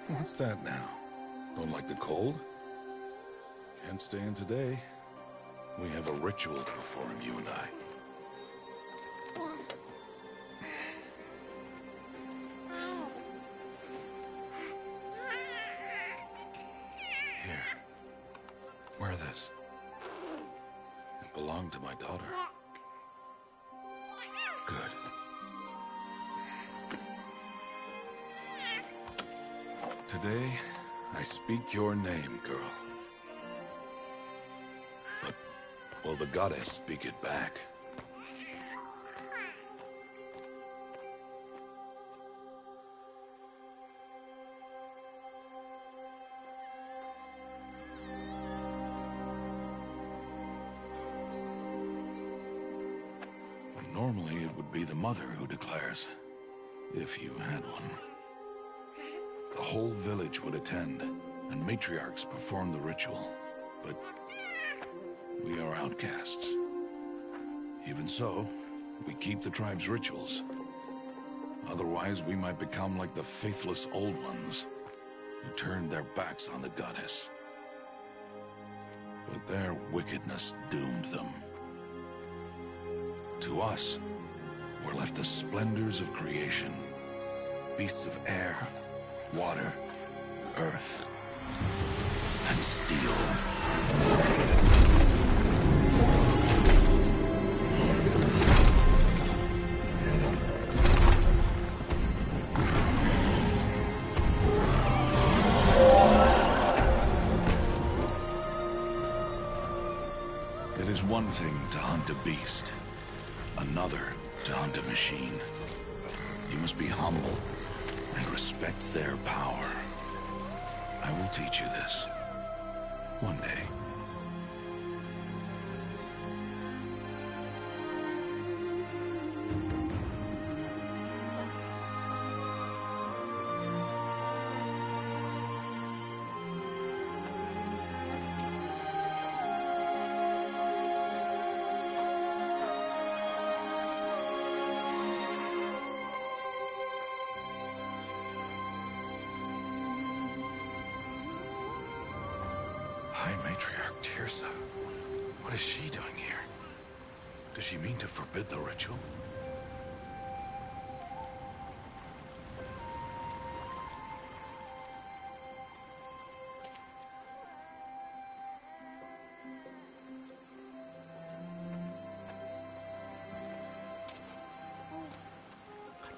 What's that now? Don't like the cold? Can't stay in today. We have a ritual to perform, you and I. Here. Wear this. It belonged to my daughter. Good. Today, I speak your name, girl. But will the goddess speak it back? Normally, it would be the mother who declares, if you had one. The whole village would attend, and matriarchs perform the ritual. But we are outcasts. Even so, we keep the tribe's rituals. Otherwise, we might become like the faithless old ones, who turned their backs on the goddess. But their wickedness doomed them. To us, were left the splendors of creation, beasts of air, water, earth, and steel. It is one thing to hunt a beast, another to hunt a machine. You must be humble and respect their power. I will teach you this. One day. High Matriarch Tirsa. What is she doing here? Does she mean to forbid the ritual?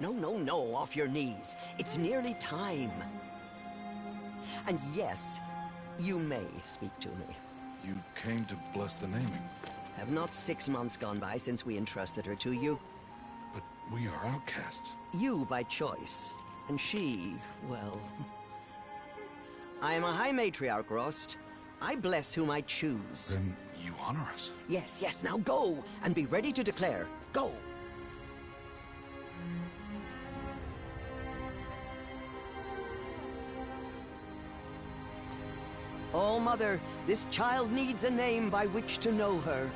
No, no, no, off your knees. It's nearly time. And yes, you may speak to me. You came to bless the naming. Have not 6 months gone by since we entrusted her to you? But we are outcasts. You by choice, and she, well... I am a High Matriarch, Rost. I bless whom I choose. Then you honor us. Yes, yes, now go, and be ready to declare. Go! Oh, Mother, this child needs a name by which to know her.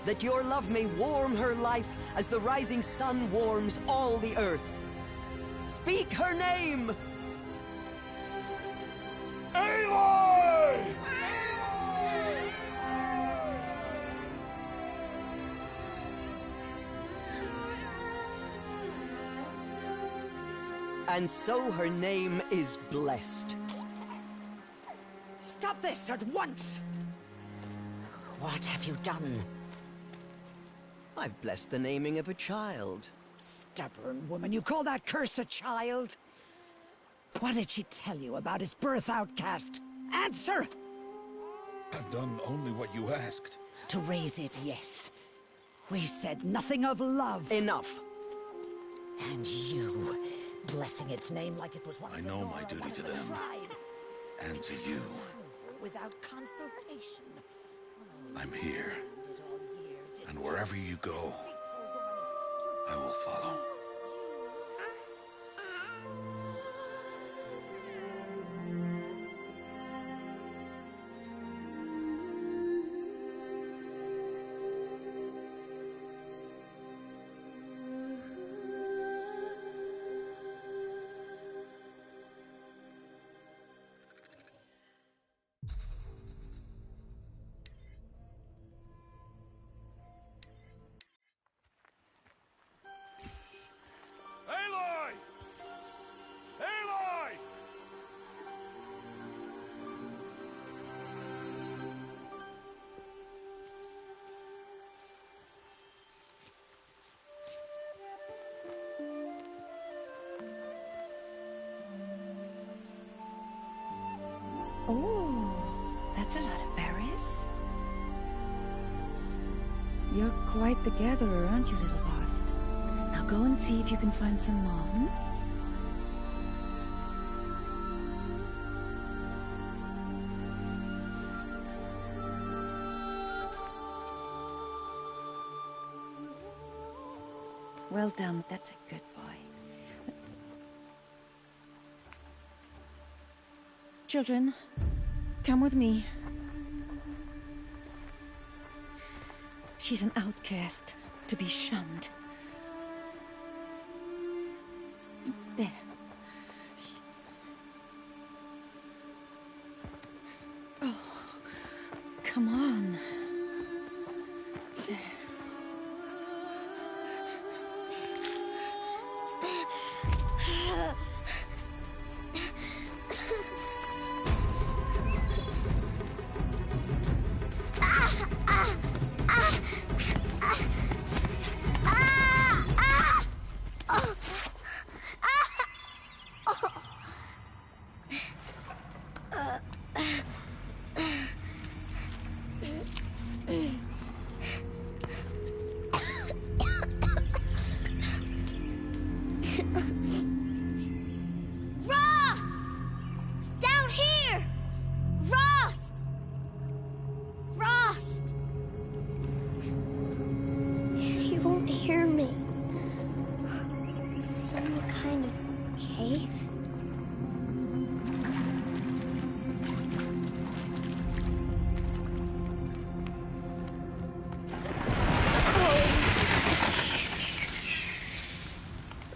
That your love may warm her life as the rising sun warms all the earth. Speak her name! Aloy! And so her name is blessed. Stop this at once! What have you done? I've blessed the naming of a child. Stubborn woman, you call that curse a child? What did she tell you about his birth, outcast? Answer! I've done only what you asked. To raise it, yes. We said nothing of love. Enough. And you, blessing its name like it was one I of the know Nora, my duty one of to the them. tribe. And to you. Without consultation. I'm here. And wherever you go, I will follow. Oh, that's a lot of berries. You're quite the gatherer, aren't you, little Bast? Now go and see if you can find some more, hmm? Well done, that's a good boy. Children, come with me. She's an outcast, to be shunned. There. Oh, come on. There.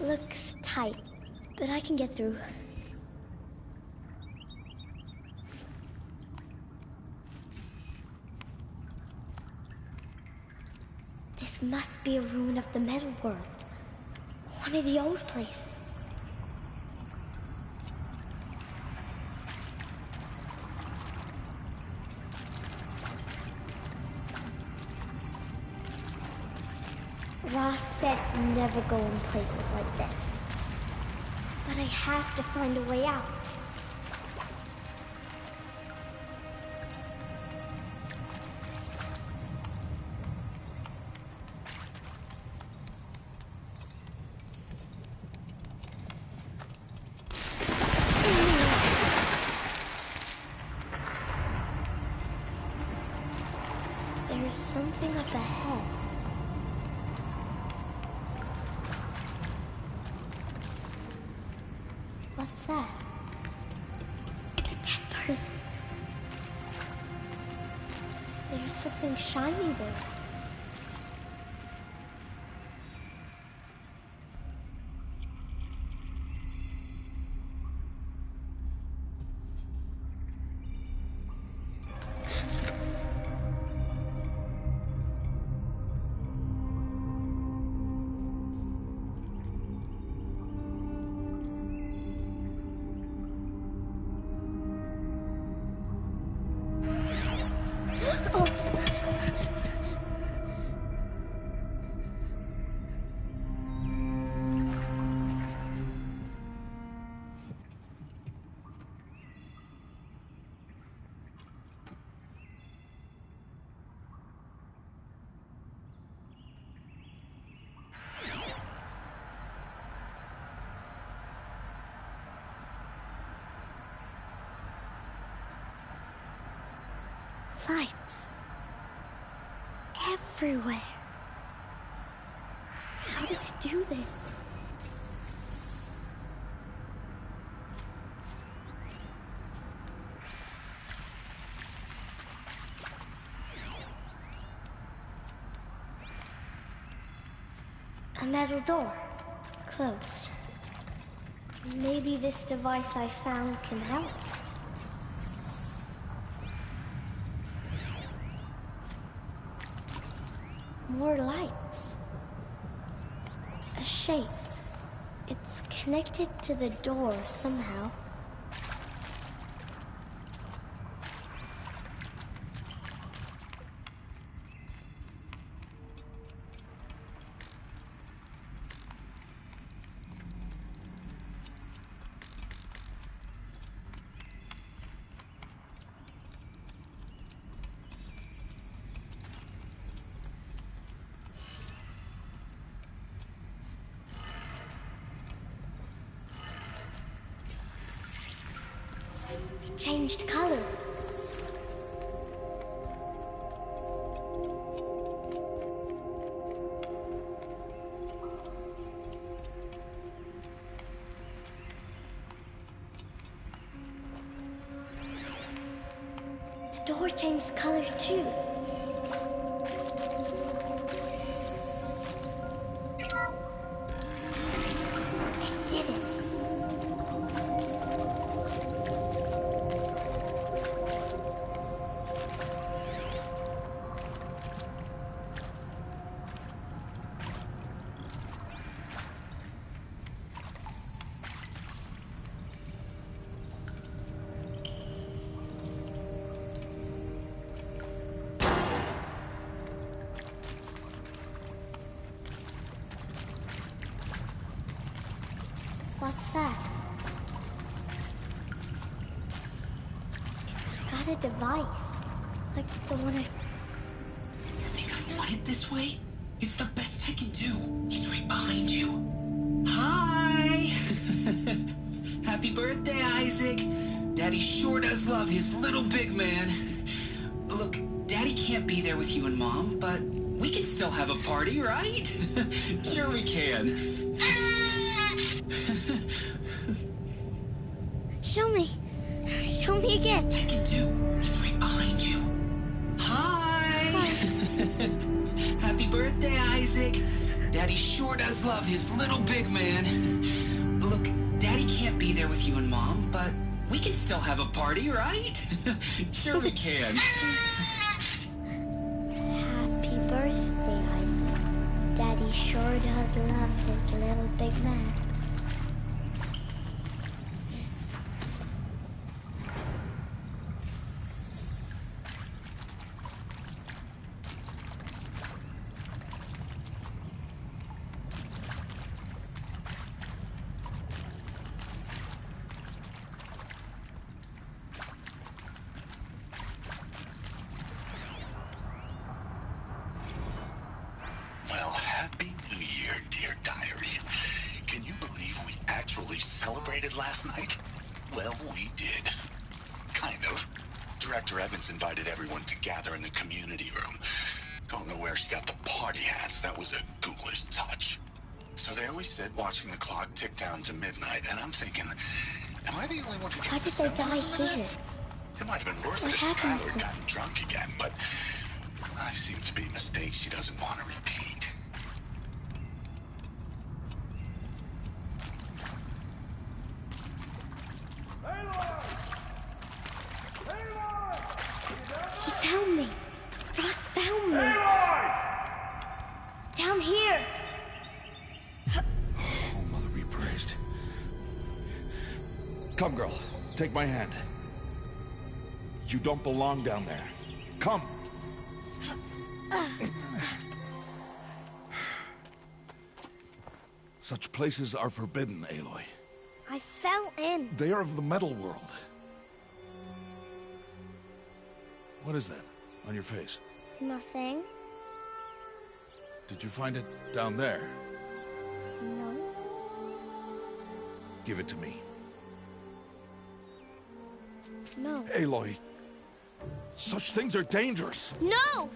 Looks tight, but I can get through. This must be a ruin of the metal world. One of the old places. Ross said never go in places like this. But I have to find a way out. There's something up ahead. What's that? A dead person. There's something shiny there. Lights. Everywhere. How does he do this? A metal door. Closed. Maybe this device I found can help. More lights. A shape. It's connected to the door somehow. It changed color. The door changed color too. It did it. What's that? It's got a device. Like the one I... You think I want it this way? It's the best I can do. He's right behind you. Hi! Happy birthday, Isaac. Daddy sure does love his little big man. Look, Daddy can't be there with you and Mom, but we can still have a party, right? Sure we can. Show me. Show me again. I can do. He's right behind you. Hi! Happy birthday, Isaac. Daddy sure does love his little big man. Look, Daddy can't be there with you and Mom, but we can still have a party, right? Sure we can. Happy birthday, Isaac. Daddy sure does love his little big man. Well, Happy New Year, dear diary. Can you believe we actually celebrated last night? Well, we did. Kind of. Director Evans invited everyone to gather in the community room. Don't know where she got the party hats. That was a ghoulish touch. So there we sit, watching the clock tick down to midnight, and I'm thinking, am I the only one who How gets did the they die symbolism of here? this? It might have been worth What it if happened to Skylar had them? gotten drunk again, but I seem to be mistakes she doesn't want to repeat. He found me. Ross found me. Down here. Oh, Mother be praised. Come, girl. Take my hand. You don't belong down there. Come. Such places are forbidden, Aloy. I fell in. They are of the metal world. What is that on your face? Nothing. Did you find it down there? No. Give it to me. No. Aloy, such things are dangerous. No!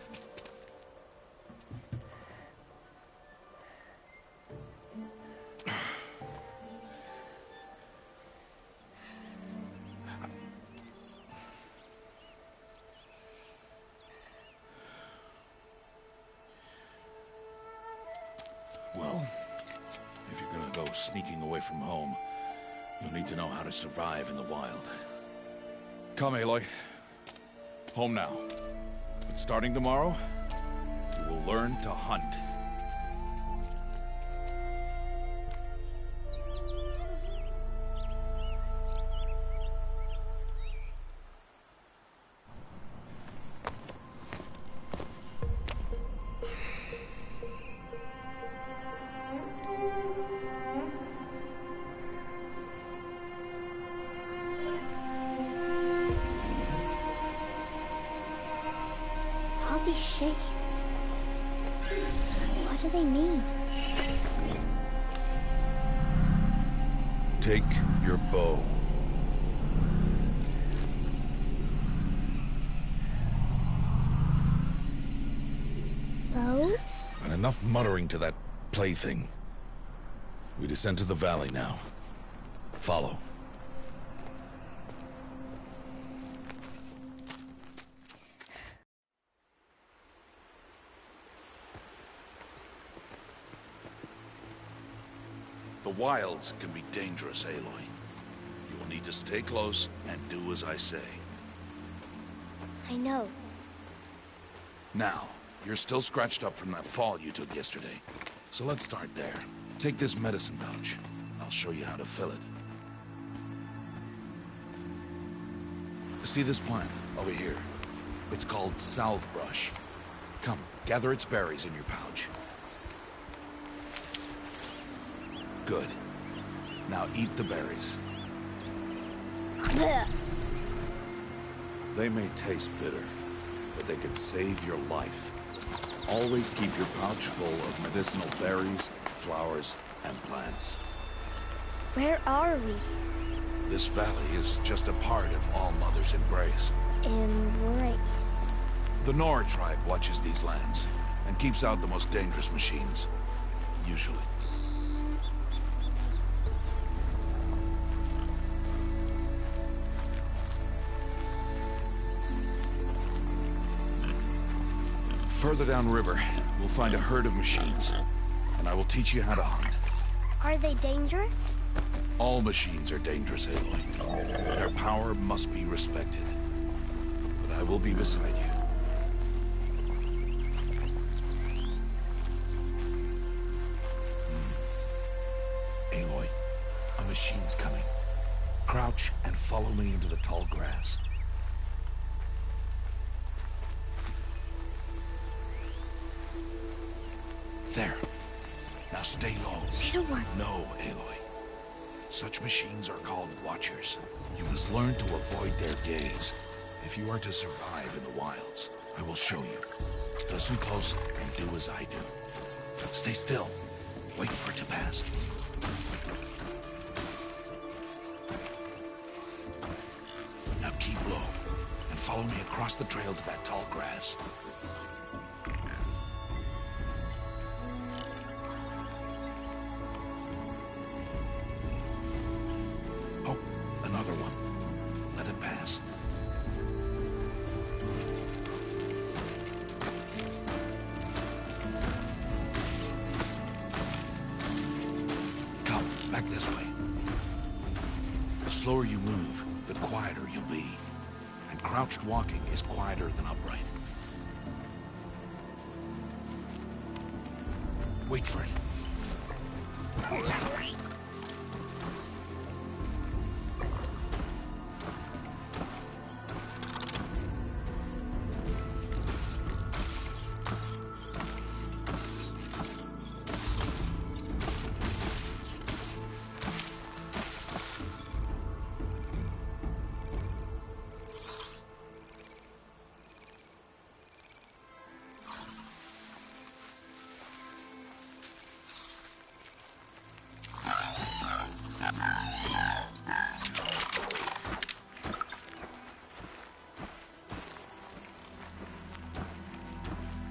Well, if you're gonna go sneaking away from home, you'll need to know how to survive in the wild. Come, Aloy. Home now. But starting tomorrow, you will learn to hunt. All these shapes. What do they mean? Take your bow. Me? And enough muttering to that plaything. We descend to the valley now. Follow. The wilds can be dangerous, Aloy. You will need to stay close and do as I say. I know. Now, you're still scratched up from that fall you took yesterday. So let's start there. Take this medicine pouch. I'll show you how to fill it. See this plant over here? It's called salvebrush. Come, gather its berries in your pouch. Good. Now eat the berries. Blech. They may taste bitter, but they could save your life. Always keep your pouch full of medicinal berries, flowers, and plants. Where are we? This valley is just a part of All Mother's embrace. Embrace. The Nora tribe watches these lands and keeps out the most dangerous machines. Usually. Further downriver, we'll find a herd of machines, and I will teach you how to hunt. Are they dangerous? All machines are dangerous, Aloy. Their power must be respected. But I will be beside you. Aloy, a machine's coming. Crouch and follow me into the tall grass. There. Now stay low. Little one. No, Aloy. Such machines are called Watchers. You must learn to avoid their gaze if you are to survive in the wilds. I will show you. Listen close and do as I do. Stay still. Wait for it to pass. Now keep low and follow me across the trail to that tall grass. Oh, another one. Let it pass. Come, back this way. The slower you move, the quieter you'll be. And crouched walking is quieter than upright. Wait for it.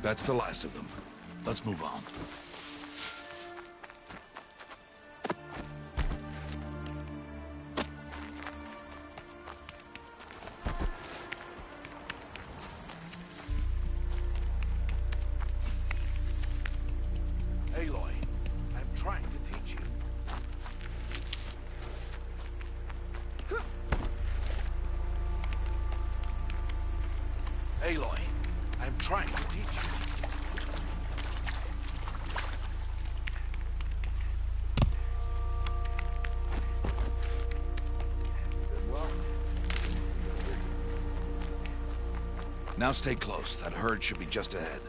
That's the last of them. Let's move on. Aloy, I'm trying to teach you. Aloy, I'm trying to teach you. Now stay close. That herd should be just ahead.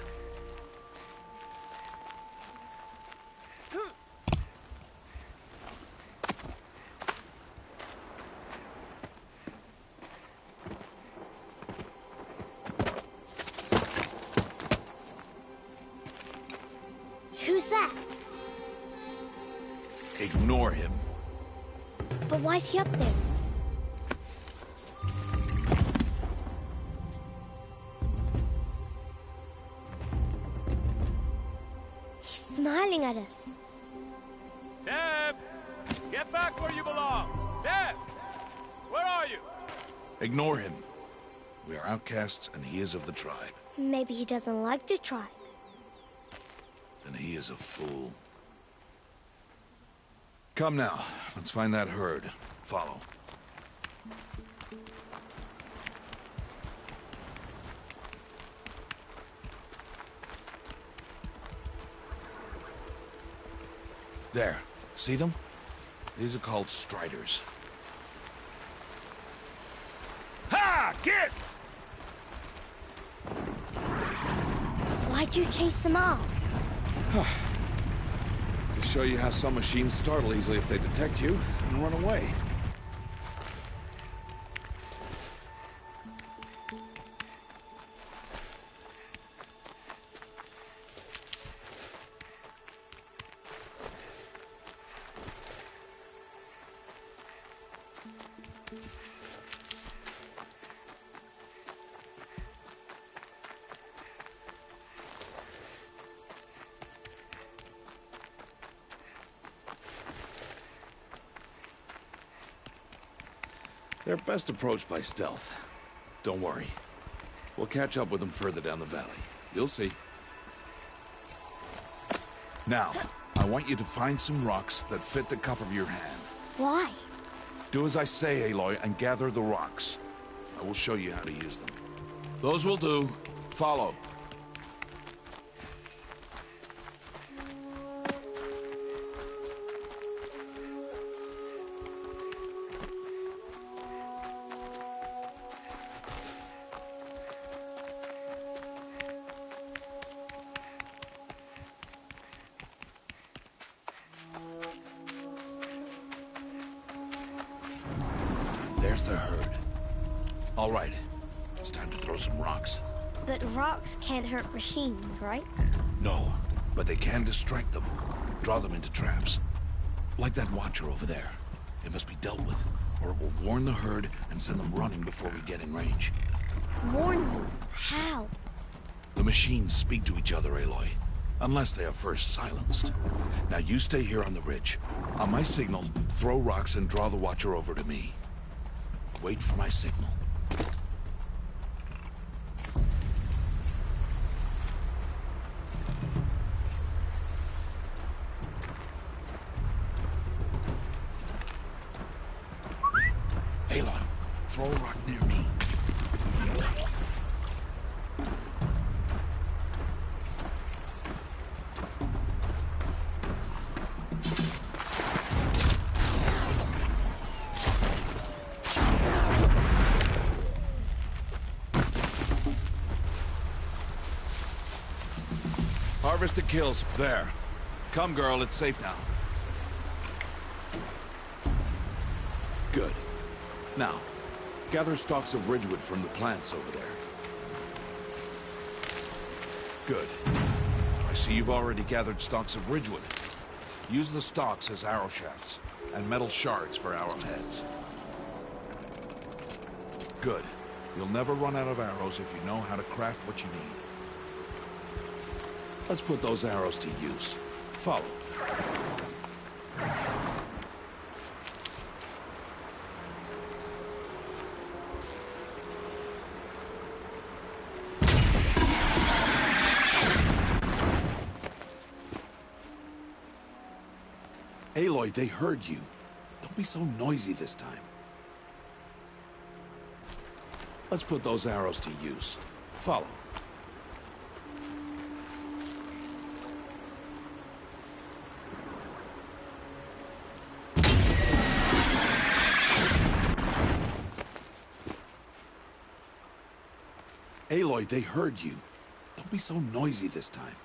Who's that? Ignore him. But why's he up there? pointing at us. Teb! Get back where you belong! Teb! Where are you? Ignore him. We are outcasts, and he is of the tribe. Maybe he doesn't like the tribe. And he is a fool. Come now, let's find that herd. Follow. There. See them? These are called striders. Ha! Get! Why'd you chase them off? To show you how some machines startle easily if they detect you and run away. They're best approached by stealth. Don't worry. We'll catch up with them further down the valley. You'll see. Now, I want you to find some rocks that fit the cup of your hand. Why? Do as I say, Aloy, and gather the rocks. I will show you how to use them. Those will do. Follow. There's the herd. All right, it's time to throw some rocks. But rocks can't hurt machines, right? No, but they can distract them. Draw them into traps. Like that watcher over there. It must be dealt with, or it will warn the herd and send them running before we get in range. Warn them? How? The machines speak to each other, Aloy. Unless they are first silenced. Now you stay here on the ridge. On my signal, throw rocks and draw the watcher over to me. Wait for my signal. Aloy, throw a rock near me. Harvested kills. There. Come, girl. It's safe now. Good. Now, gather stalks of ridgewood from the plants over there. Good. I see you've already gathered stalks of ridgewood. Use the stalks as arrow shafts, and metal shards for arrowheads. Good. You'll never run out of arrows if you know how to craft what you need. Let's put those arrows to use. Follow. Aloy, they heard you. Don't be so noisy this time. Let's put those arrows to use. Follow. Aloy, they heard you. Don't be so noisy this time.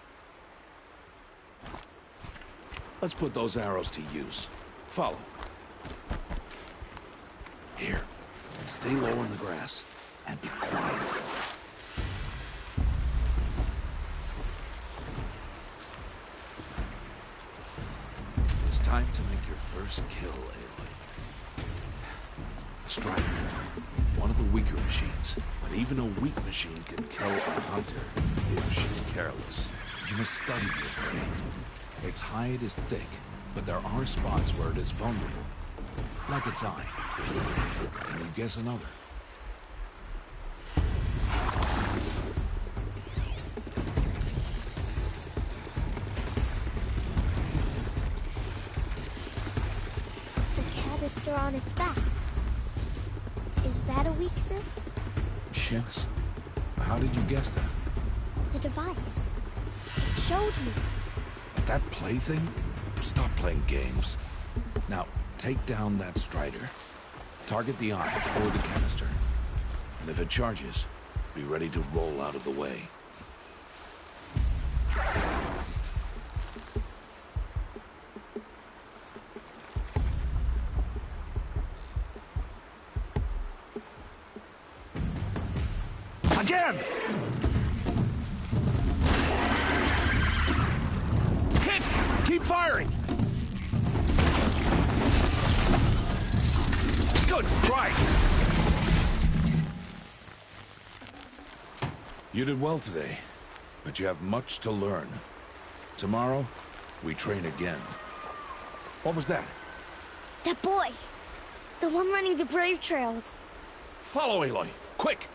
Let's put those arrows to use. Follow. Here. Stay low in the grass. And be quiet. It's time to make your first kill, Aloy. Strider. One of the weaker machines. But even a weak machine can kill a hunter if she's careless. You must study your prey. Its hide is thick, but there are spots where it is vulnerable. Like its eye. Can you guess another? The canister on its back. Is that a weakness? Yes. How did you guess that? The device. It showed me. That plaything? Stop playing games. Now, take down that Strider. Target the eye or the canister. And if it charges, be ready to roll out of the way. Again! Hit! Keep firing! Good strike! You did well today, but you have much to learn. Tomorrow, we train again. What was that? That boy. The one running the brave trails. Follow Aloy, quick!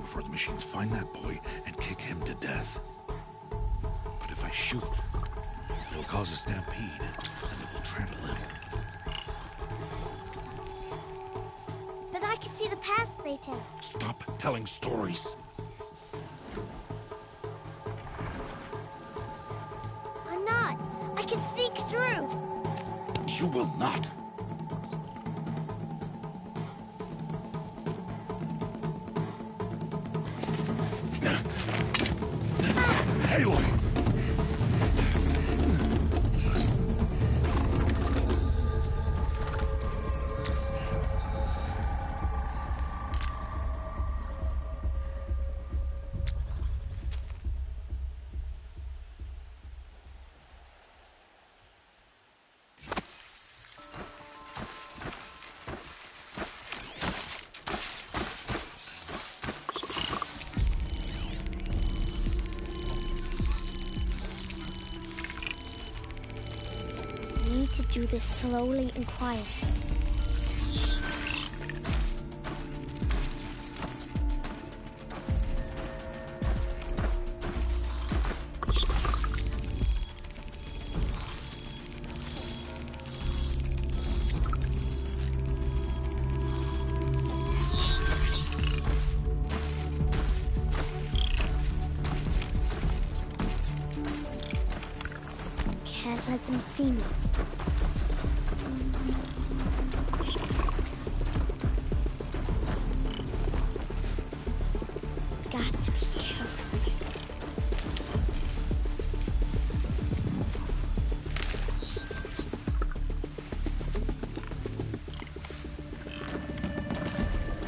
Before the machines find that boy and kick him to death. But if I shoot, it'll cause a stampede, and it will trample him. But I can see the paths they take. Stop telling stories. I'm not. I can sneak through. You will not. Aloy! To do this slowly and quietly. Can't let them see me. Got to be careful.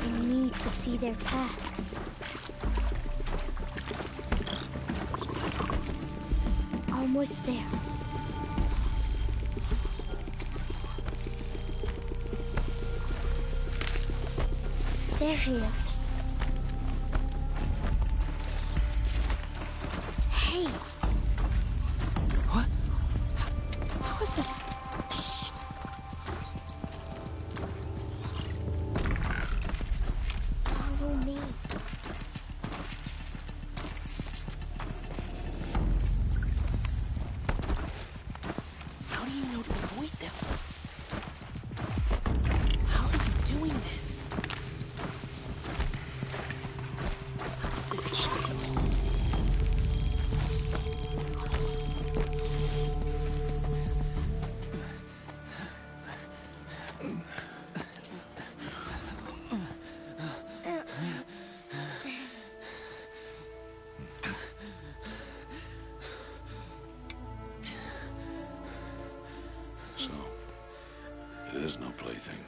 I need to see their paths. Almost there. There he is. Hey. What? anything.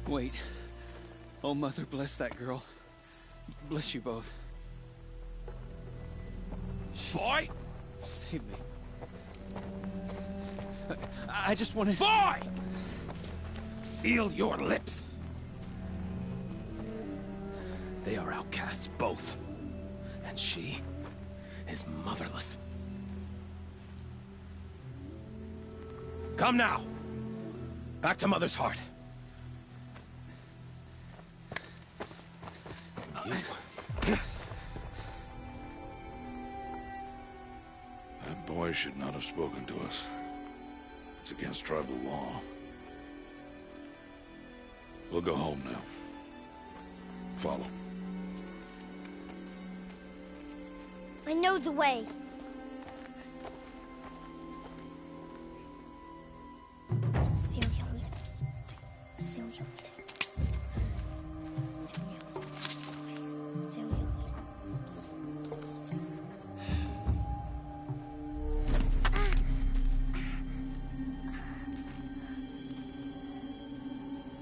Wait. Oh, Mother, bless that girl. Bless you both. Boy! She saved me. I just wanted... Boy! Seal your lips. They are outcasts, both. And she is motherless. Come now. Back to Mother's heart. That boy should not have spoken to us. It's against tribal law. We'll go home now. Follow. I know the way. Seal your lips. Seal your lips. Seal your lips, boy. Seal your lips.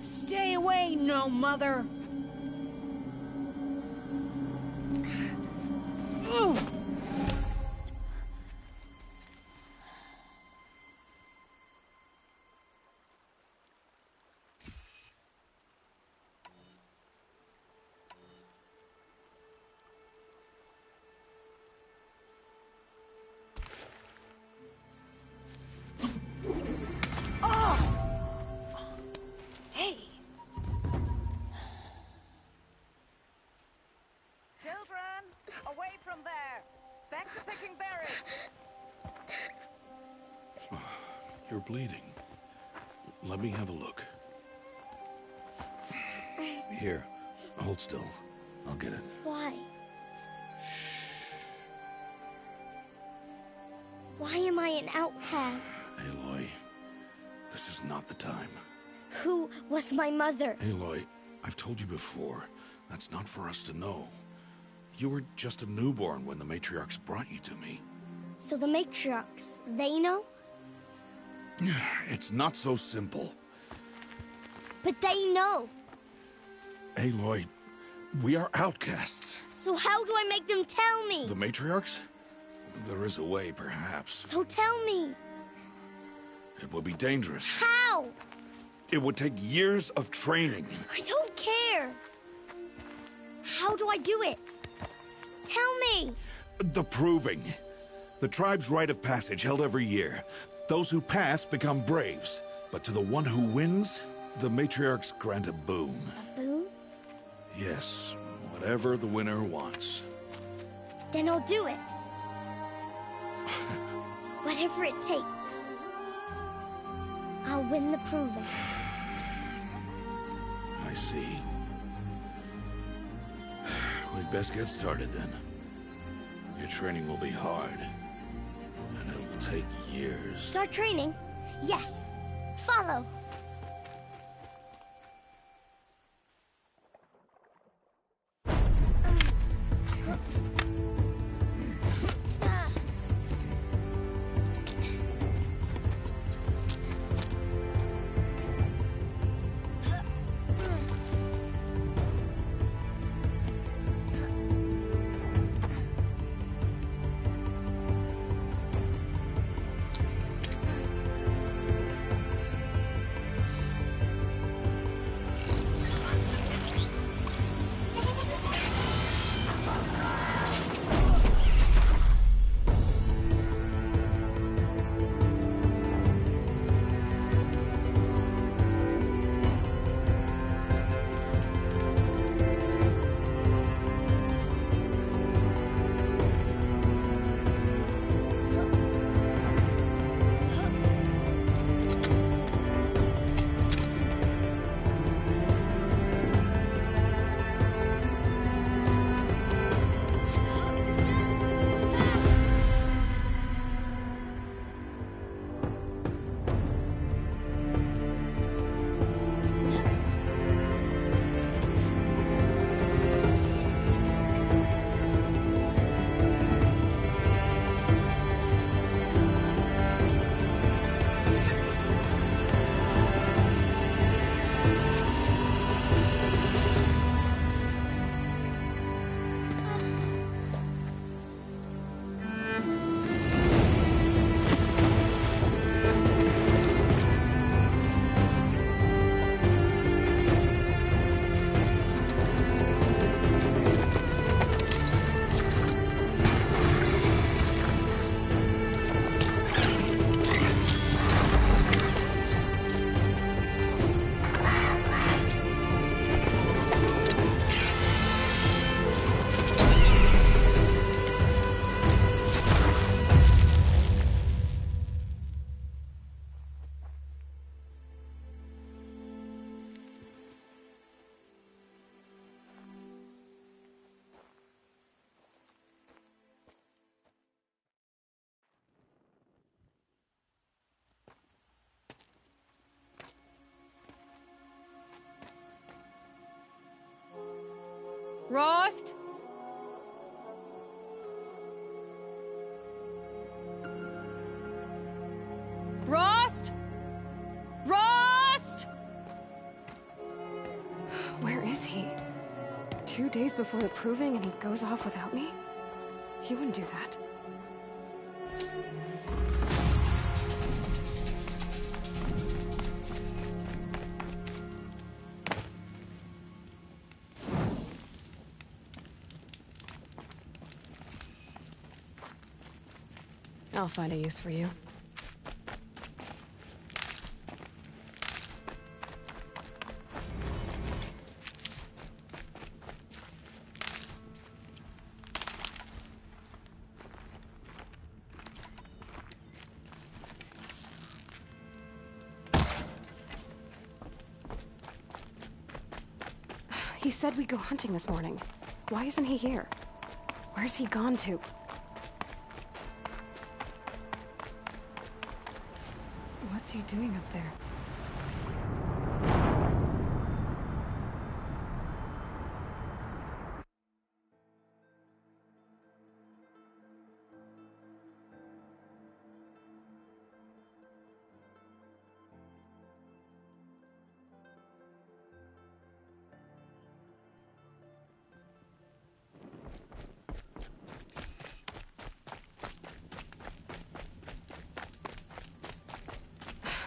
Stay away, no mother! Hey! Children, away from there! Back to picking berries! You're bleeding. Let me have a look. Here, hold still. I'll get it. Why? Why am I an outcast? Aloy, this is not the time. Who was my mother? Aloy, I've told you before, that's not for us to know. You were just a newborn when the matriarchs brought you to me. So the matriarchs, they know? It's not so simple. But they know. Aloy, we are outcasts. So how do I make them tell me? The matriarchs? There is a way, perhaps. So tell me. It would be dangerous. How? It would take years of training. I don't care. How do I do it? Tell me. The proving. The tribe's rite of passage held every year. Those who pass become braves. But to the one who wins, the matriarchs grant a boon. A boon? Yes, whatever the winner wants. Then I'll do it. Whatever it takes. I'll win the proving. I see. We'd best get started then. Your training will be hard. And it'll take years. Start training? Yes. Follow. Rost? Rost! Where is he? 2 days before the proving and he goes off without me? He wouldn't do that. I'll find a use for you. He said we'd go hunting this morning. Why isn't he here? Where's he gone to? What's he doing up there?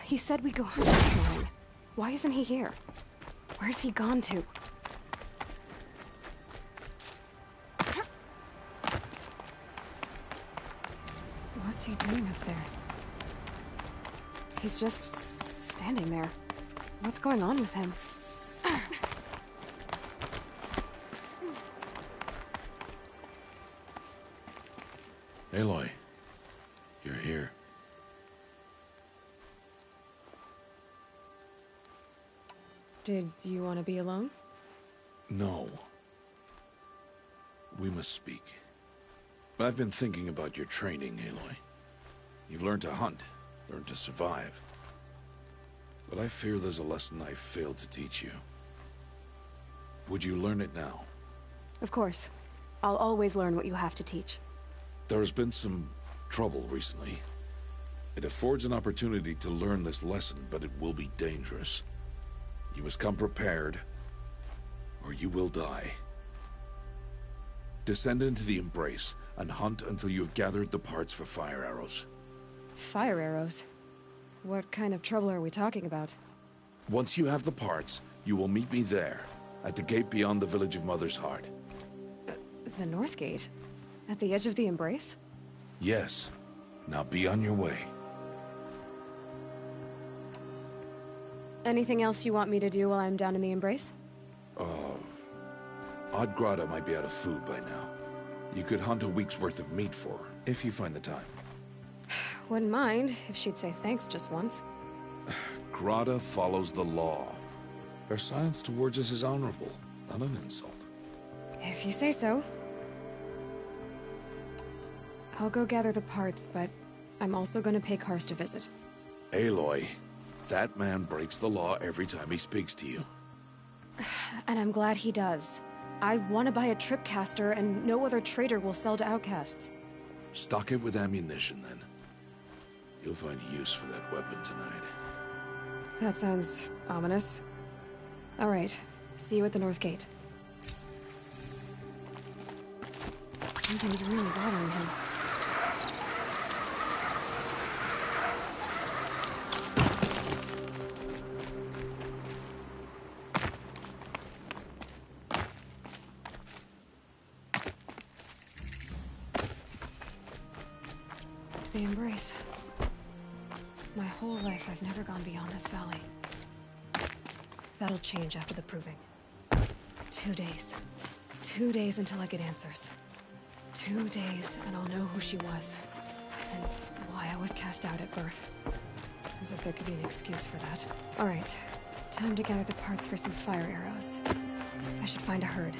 He said we'd go hunting this morning. Why isn't he here? Where's he gone to? What's he doing up there? He's just standing there. What's going on with him? Aloy, you're here. Did you want to be alone? No. We must speak. I've been thinking about your training, Aloy. You've learned to hunt, learned to survive. But I fear there's a lesson I've failed to teach you. Would you learn it now? Of course. I'll always learn what you have to teach. There has been some trouble recently. It affords an opportunity to learn this lesson, but it will be dangerous. You must come prepared, or you will die. Descend into the Embrace, and hunt until you have gathered the parts for fire arrows. Fire arrows? What kind of trouble are we talking about? Once you have the parts, you will meet me there, at the gate beyond the village of Mother's Heart. The North Gate? At the edge of the Embrace? Yes. Now be on your way. Anything else you want me to do while I'm down in the Embrace? Odd Grotto might be out of food by now. You could hunt a week's worth of meat for her, if you find the time. Wouldn't mind if she'd say thanks just once. Grotto follows the law. Her silence towards us is honorable, not an insult. If you say so. I'll go gather the parts, but I'm also gonna pay Karst a visit. Aloy, that man breaks the law every time he speaks to you. And I'm glad he does. I want to buy a tripcaster, and no other trader will sell to outcasts. Stock it with ammunition, then. You'll find use for that weapon tonight. That sounds ominous. All right. See you at the North Gate. Something's really bothering him. The Embrace. My whole life, I've never gone beyond this valley. That'll change after the proving. 2 days. 2 days until I get answers. 2 days, and I'll know who she was. And why I was cast out at birth. As if there could be an excuse for that. Alright. Time to gather the parts for some fire arrows. I should find a herd.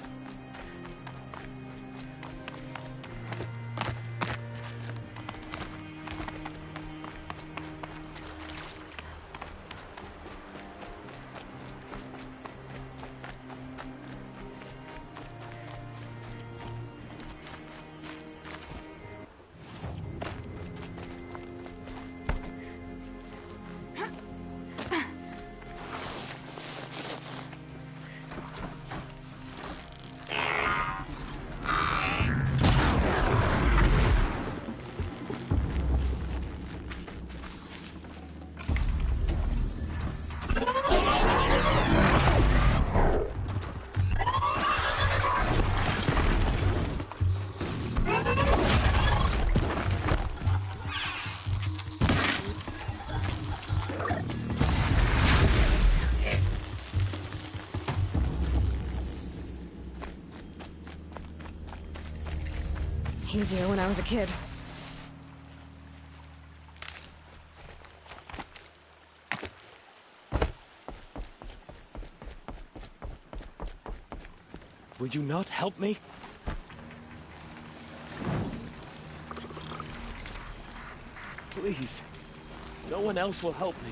easier when I was a kid. Will you not help me? Please. No one else will help me.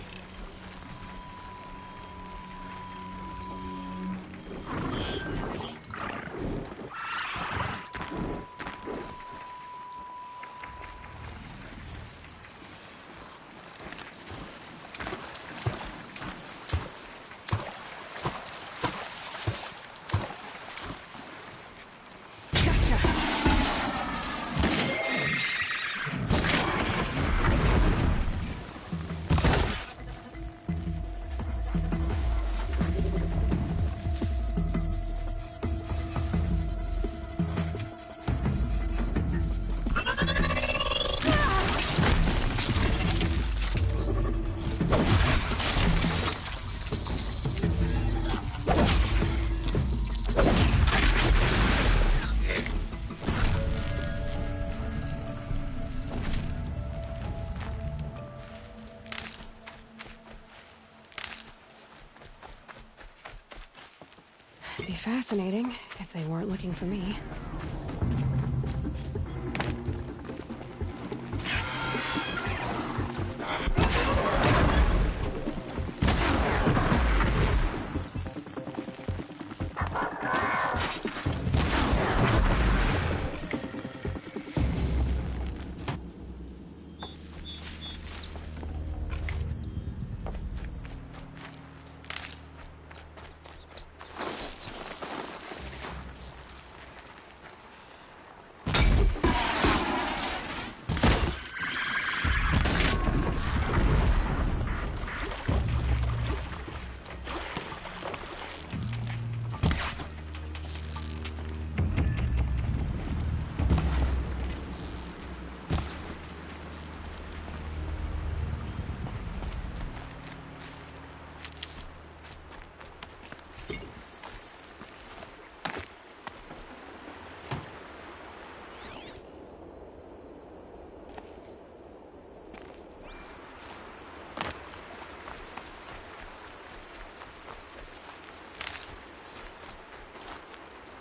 It'd be fascinating if they weren't looking for me.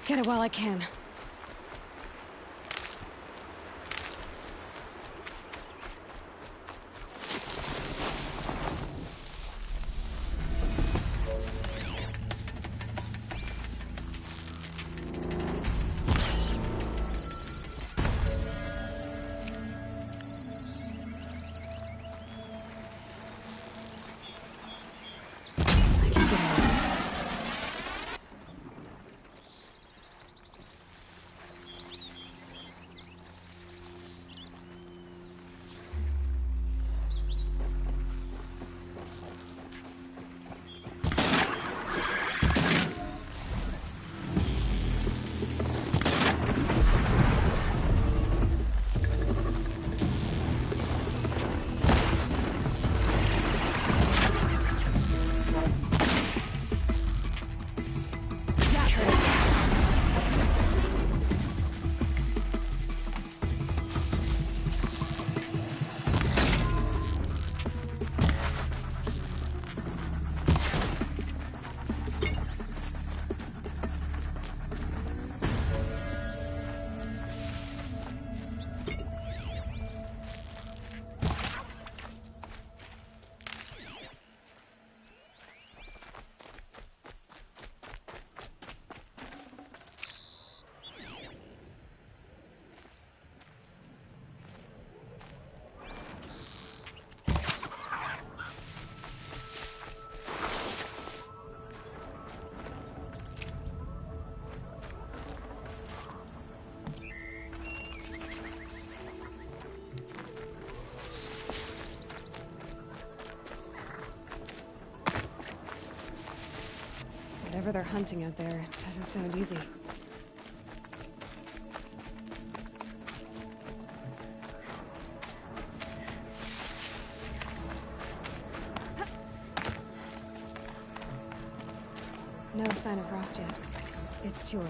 Get it while I can. Whatever they're hunting out there doesn't sound easy. No sign of Rost yet. It's too early.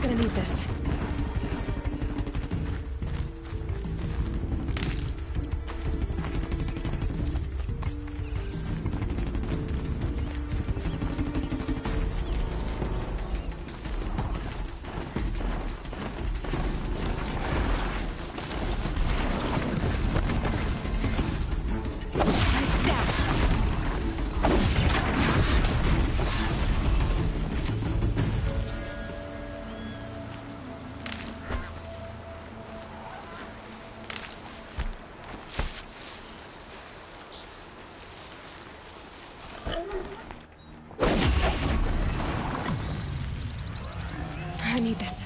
gonna need this. I need this.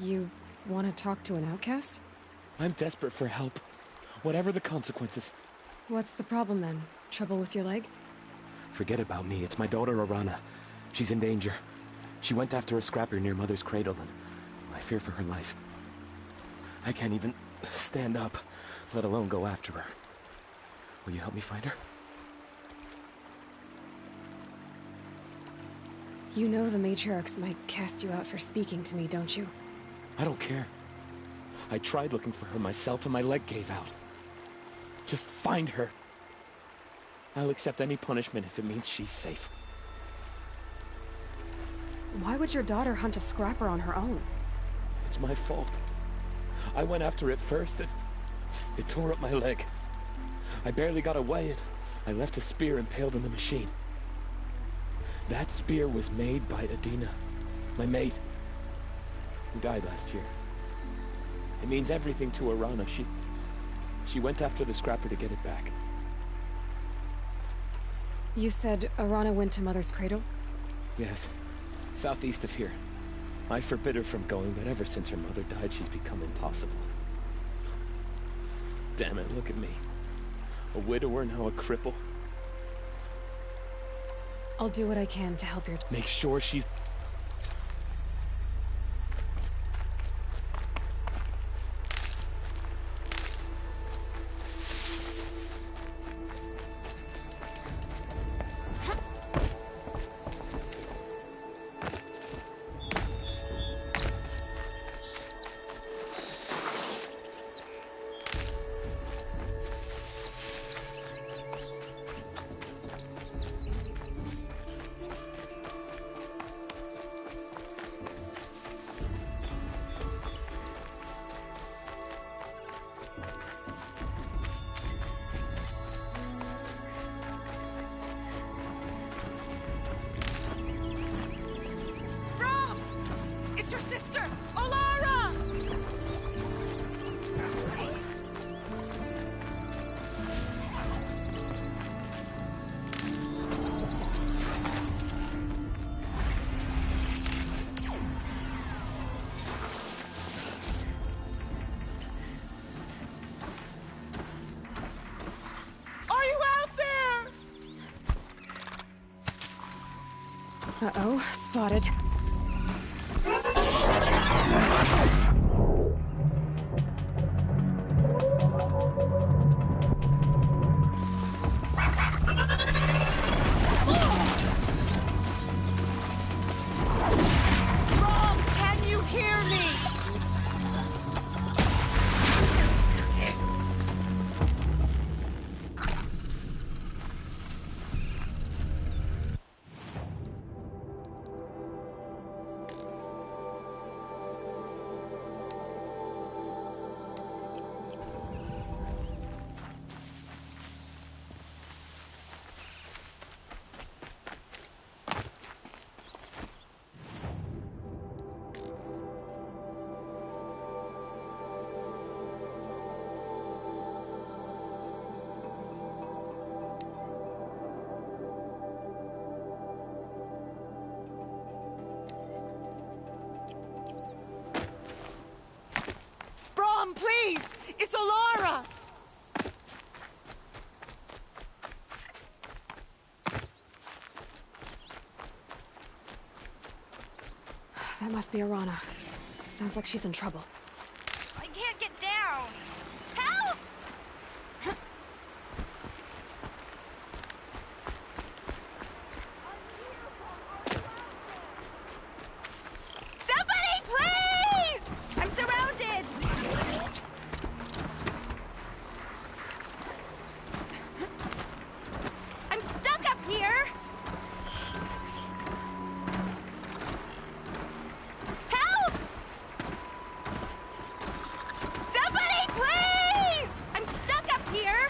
You want to talk to an outcast? I'm desperate for help. Whatever the consequences. What's the problem then? Trouble with your leg? Forget about me. It's my daughter, Arana. She's in danger. She went after a scrapper near Mother's cradle, and I fear for her life. I can't even stand up, let alone go after her. Will you help me find her? You know the matriarchs might cast you out for speaking to me, don't you? I don't care. I tried looking for her myself and my leg gave out. Just find her. I'll accept any punishment if it means she's safe. Why would your daughter hunt a scrapper on her own? It's my fault. I went after it first and it tore up my leg. I barely got away and I left a spear impaled in the machine. That spear was made by Adina, my mate, who died last year. It means everything to Arana. She went after the scrapper to get it back. You said Arana went to Mother's cradle? Yes, southeast of here. I forbid her from going, but ever since her mother died, she's become impossible. Damn it, look at me. A widower, now a cripple. I'll do what I can to help your... Make sure she's... Uh-oh, spotted. Rob, can you hear me? Brom, please! It's Alara! That must be Arana. Sounds like she's in trouble. I can't get down. Help! Somebody, please! I'm surrounded. I'm stuck up here. Help! Somebody, please! I'm stuck up here.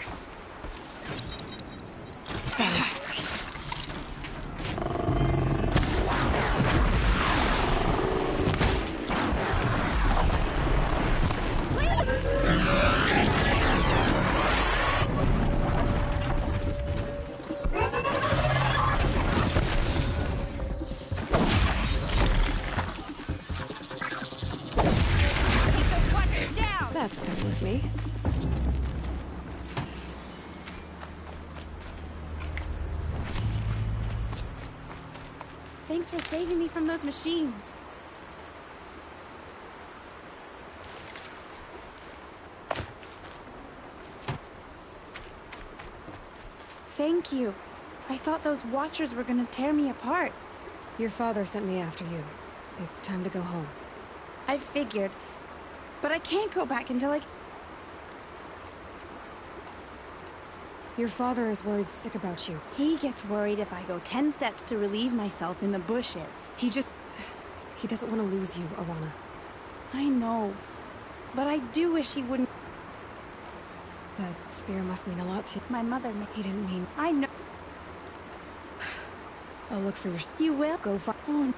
Keep those fuckers down. That's good with me. Thanks for saving me from those machines. Thank you. I thought those Watchers were gonna tear me apart. Your father sent me after you. It's time to go home. I figured. But I can't go back until I... Your father is worried sick about you. He gets worried if I go 10 steps to relieve myself in the bushes. He doesn't want to lose you, Arana. I know. But I do wish he wouldn't... That spear must mean a lot to you. My mother... He didn't mean... I know... I'll look for your... You will? Go find... Oh,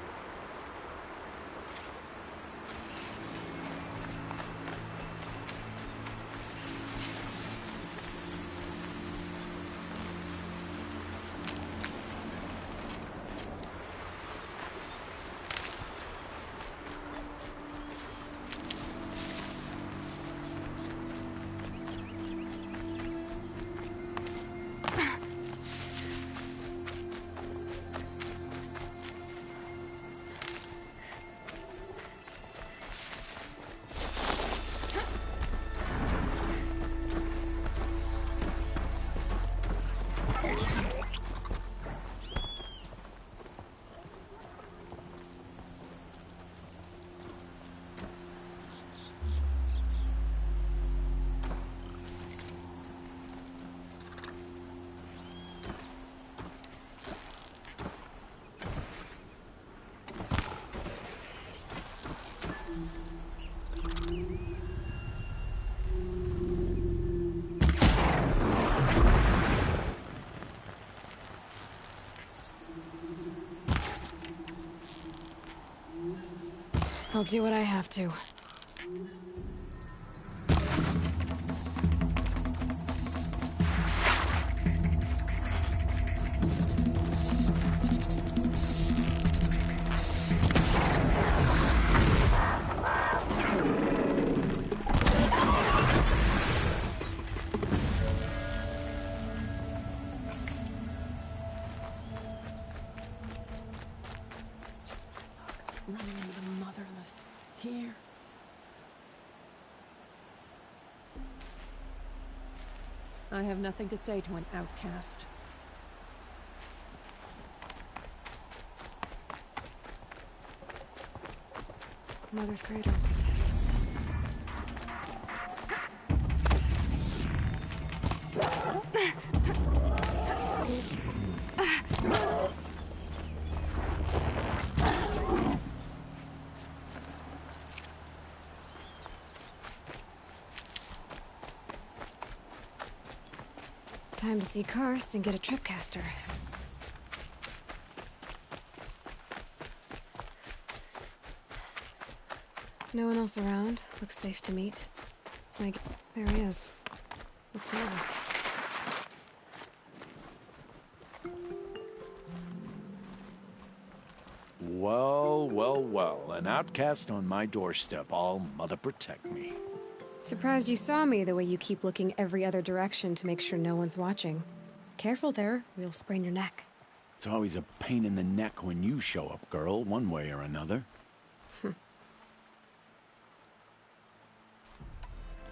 I'll do what I have to. I have nothing to say to an outcast. Mother's cradle. Time to see Karst and get a tripcaster. No one else around. Looks safe to meet. There he is. Looks nervous. Well, well, well. An outcast on my doorstep. All mother protect me. Surprised you saw me the way you keep looking every other direction to make sure no one's watching. Careful there, or you'll sprain your neck. It's always a pain in the neck when you show up, girl, one way or another.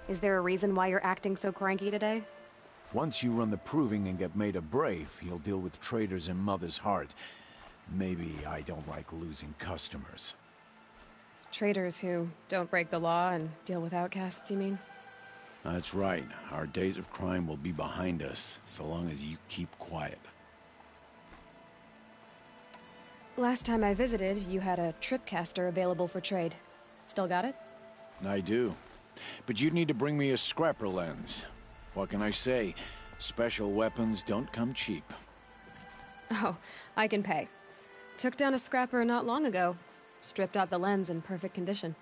Is there a reason why you're acting so cranky today? Once you run the proving and get made a brave, you'll deal with traitors in Mother's heart. Maybe I don't like losing customers. Traitors who don't break the law and deal with outcasts, you mean? That's right. Our days of crime will be behind us, so long as you keep quiet. Last time I visited, you had a tripcaster available for trade. Still got it? I do. But you'd need to bring me a scrapper lens. What can I say? Special weapons don't come cheap. Oh, I can pay. Took down a scrapper not long ago. Stripped out the lens in perfect condition.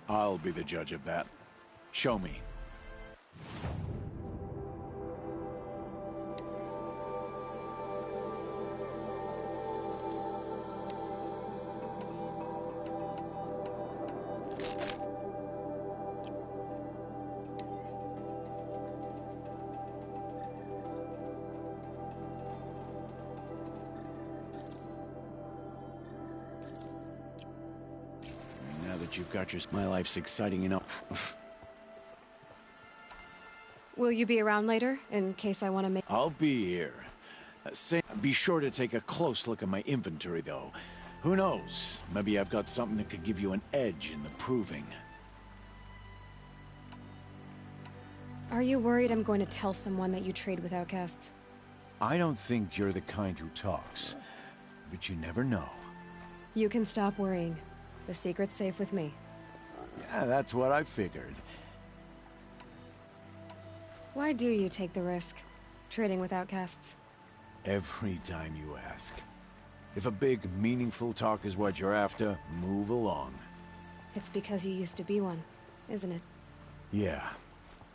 I'll be the judge of that. Show me. You've got my life's exciting enough. Will you be around later, in case I want to make... I'll be here. Be sure to take a close look at my inventory, though. Who knows? Maybe I've got something that could give you an edge in the proving. Are you worried I'm going to tell someone that you trade with outcasts? I don't think you're the kind who talks, but you never know. You can stop worrying. The secret's safe with me. Yeah, that's what I figured. Why do you take the risk, trading with outcasts? Every time you ask. If a big, meaningful talk is what you're after, move along. It's because you used to be one, isn't it? Yeah.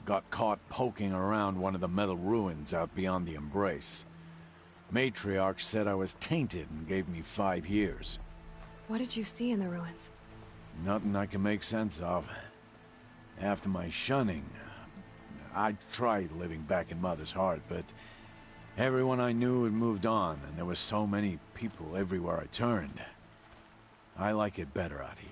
Got caught poking around one of the metal ruins out beyond the Embrace. Matriarch said I was tainted and gave me 5 years. What did you see in the ruins? Nothing I can make sense of. After my shunning, I tried living back in Mother's heart, but everyone I knew had moved on, and there were so many people everywhere I turned. I like it better out here.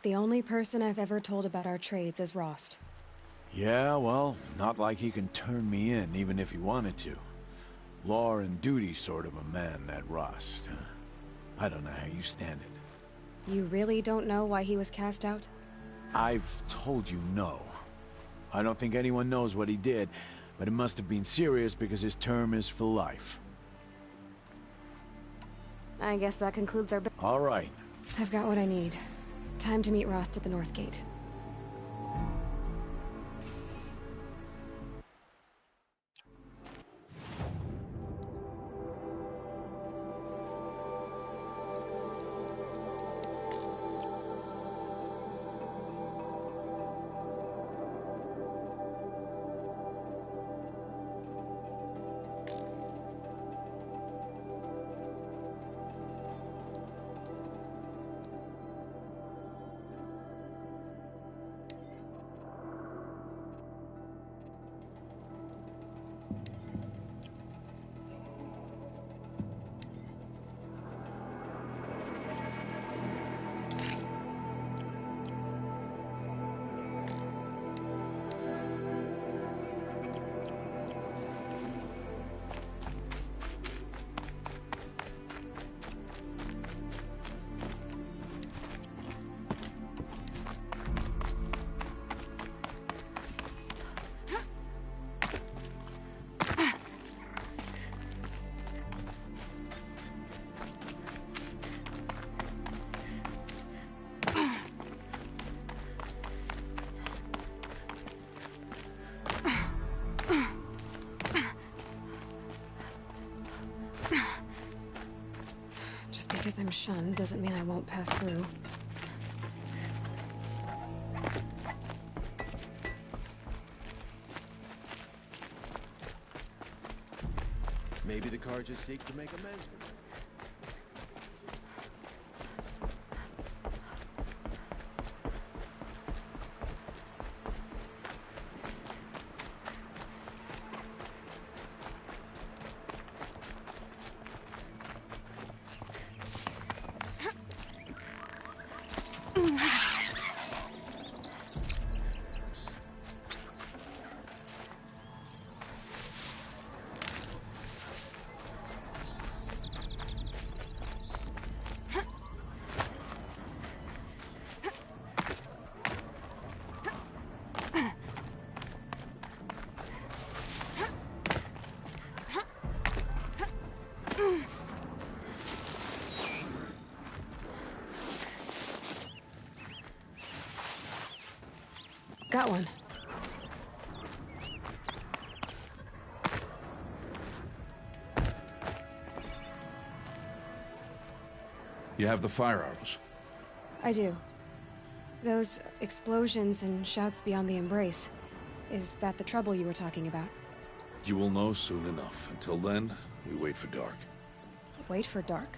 The only person I've ever told about our trades is Rost. Yeah, well, not like he can turn me in, even if he wanted to. Law and duty sort of a man, that Rost. I don't know how you stand it. You really don't know why he was cast out? I've told you no. I don't think anyone knows what he did, but it must have been serious because his term is for life. I guess that concludes our... All right. I've got what I need. Time to meet Rost at the North Gate. shunned doesn't mean I won't pass through. Maybe the Carjas seek to make amends with it. Got one. You have the fire arrows? I do. Those explosions and shouts beyond the embrace. Is that the trouble you were talking about? You will know soon enough. Until then, we wait for dark. Wait for dark?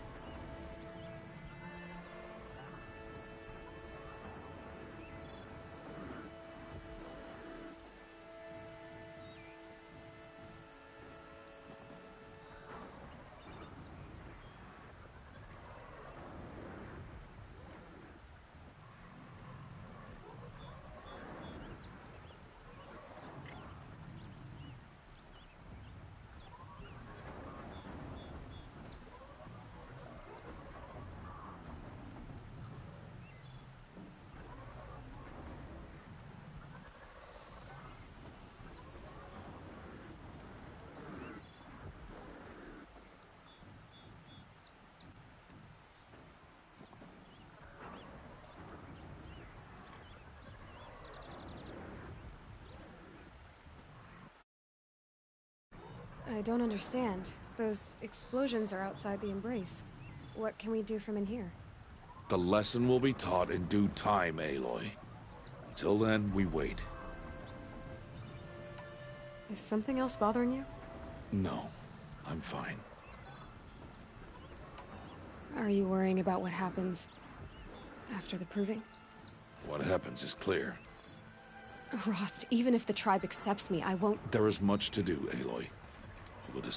I don't understand. Those explosions are outside the embrace. What can we do from in here? The lesson will be taught in due time, Aloy. Until then, we wait. Is something else bothering you? No, I'm fine. Are you worrying about what happens after the proving? What happens is clear. Rost, even if the tribe accepts me, I won't... There is much to do, Aloy. We will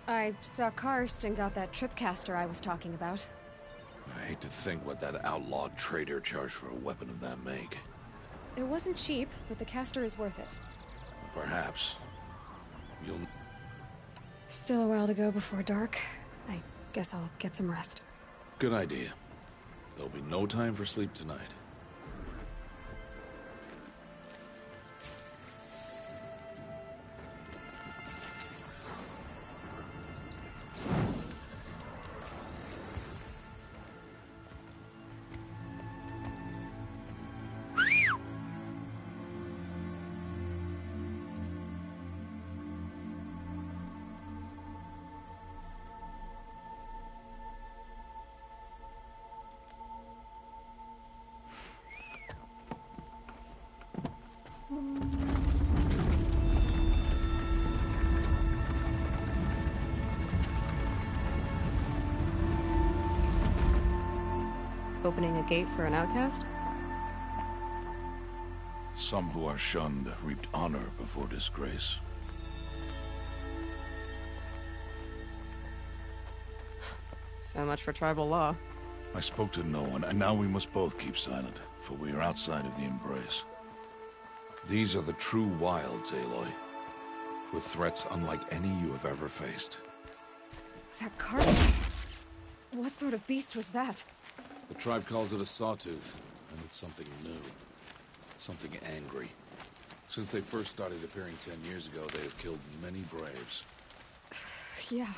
I saw Karst and got that tripcaster I was talking about. I hate to think what that outlawed trader charged for a weapon of that make. It wasn't cheap, but the caster is worth it. Perhaps. You'll... Still a while to go before dark. I guess I'll get some rest. Good idea. There'll be no time for sleep tonight. Opening a gate for an outcast? Some who are shunned reaped honor before disgrace. So much for tribal law. I spoke to no one, and now we must both keep silent, for we are outside of the embrace. These are the true wilds, Aloy, with threats unlike any you have ever faced. That cart? What sort of beast was that? The tribe calls it a sawtooth, and it's something new. Something angry. Since they first started appearing 10 years ago, they have killed many braves. Yeah.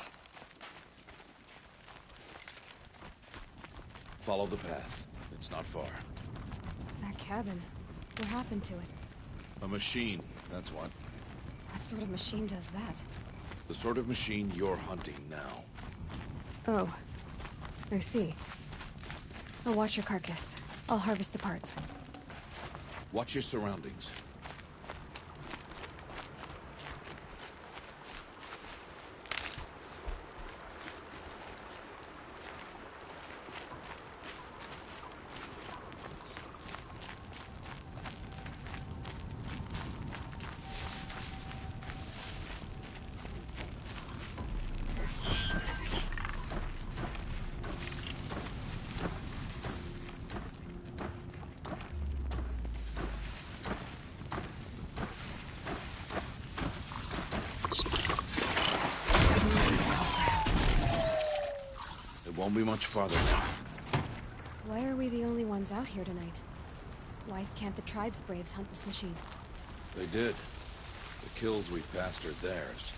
Follow the path. It's not far. That cabin. What happened to it? A machine, that's what. What sort of machine does that? The sort of machine you're hunting now. Oh. I see. I'll watch your carcass. I'll harvest the parts. Watch your surroundings. Won't be much farther now. Why are we the only ones out here tonight? Why can't the tribe's braves hunt this machine? They did. The kills we passed are theirs.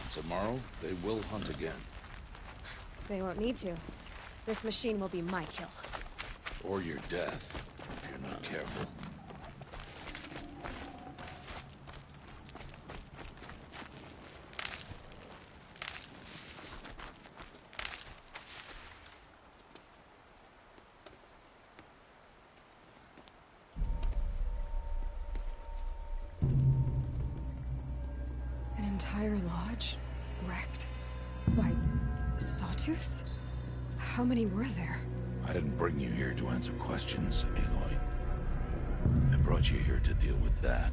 And tomorrow, they will hunt again. They won't need to. This machine will be my kill. Or your death, if you're not careful. An entire lodge? Wrecked? By sawtooths? How many were there? I didn't bring you here to answer questions, Aloy. I brought you here to deal with that.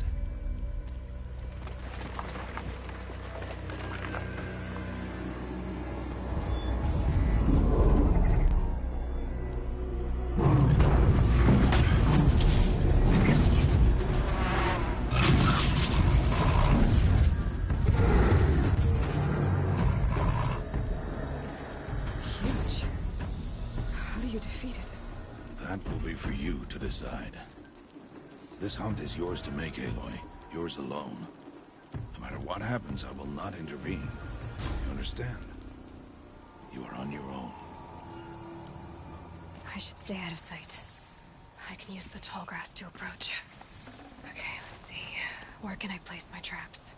Decide. This hunt is yours to make, Aloy. Yours alone. No matter what happens, I will not intervene. You understand? You are on your own. I should stay out of sight. I can use the tall grass to approach. Okay, let's see. Where can I place my traps?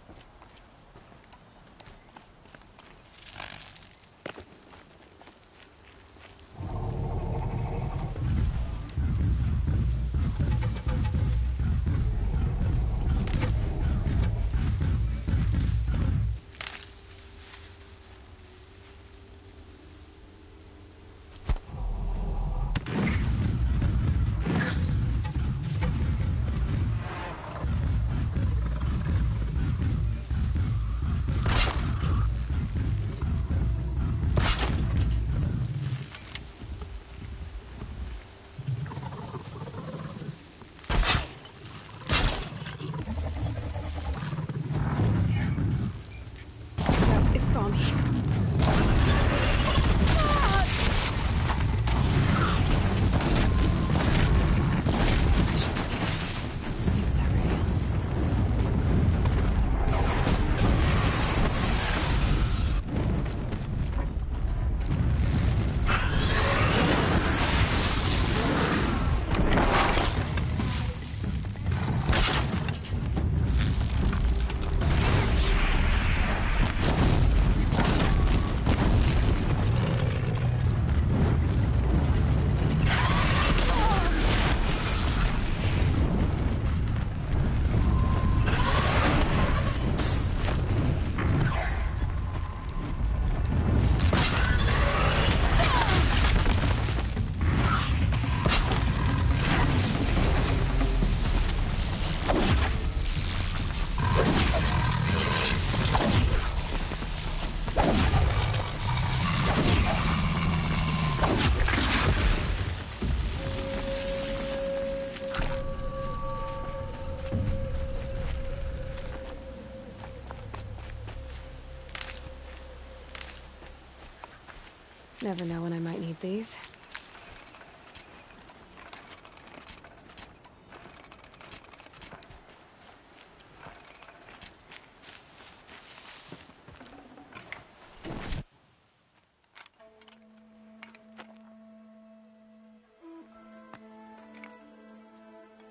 Never know when I might need these.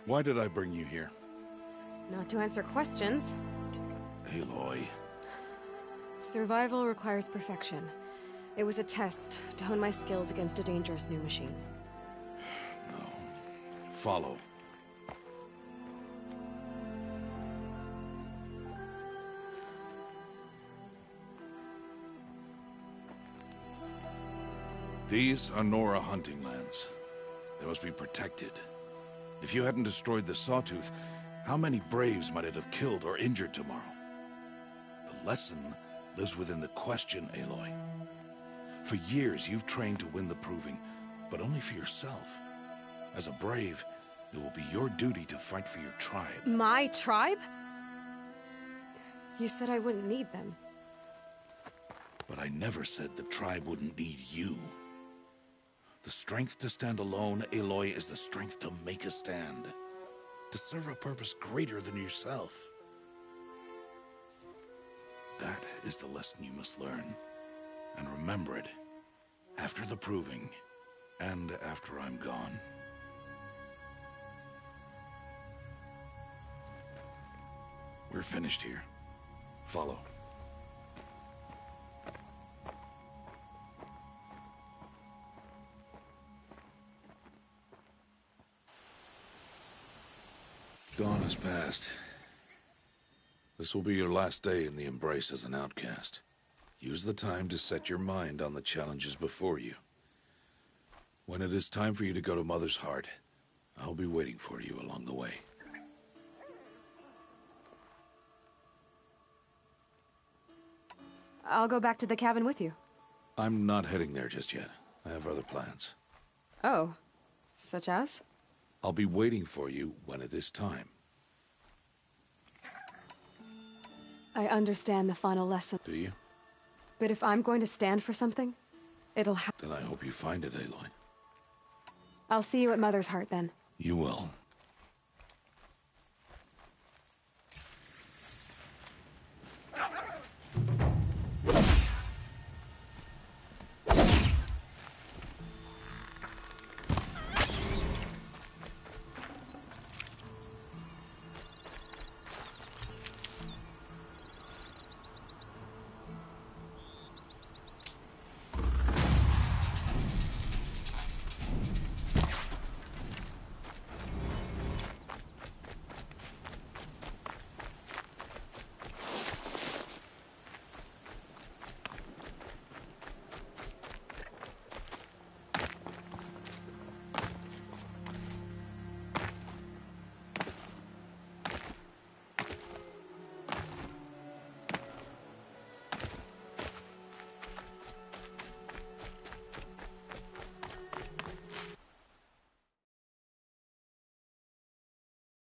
Why did I bring you here? Not to answer questions. Aloy. Survival requires perfection. It was a test to hone my skills against a dangerous new machine. No. Follow. These are Nora hunting lands. They must be protected. If you hadn't destroyed the Sawtooth, how many Braves might it have killed or injured tomorrow? The lesson lives within the question, Aloy. For years, you've trained to win the Proving, but only for yourself. As a Brave, it will be your duty to fight for your tribe. My tribe? You said I wouldn't need them. But I never said the tribe wouldn't need you. The strength to stand alone, Aloy, is the strength to make a stand. To serve a purpose greater than yourself. That is the lesson you must learn. And remember it. After the Proving. And after I'm gone. We're finished here. Follow. Dawn has passed. This will be your last day in the Embrace as an outcast. Use the time to set your mind on the challenges before you. When it is time for you to go to Mother's Heart, I'll be waiting for you along the way. I'll go back to the cabin with you. I'm not heading there just yet. I have other plans. Oh, such as? I'll be waiting for you when it is time. I understand the final lesson. Do you? But if I'm going to stand for something, it'll happen. Then I hope you find it, Aloy. I'll see you at Mother's Heart then. You will.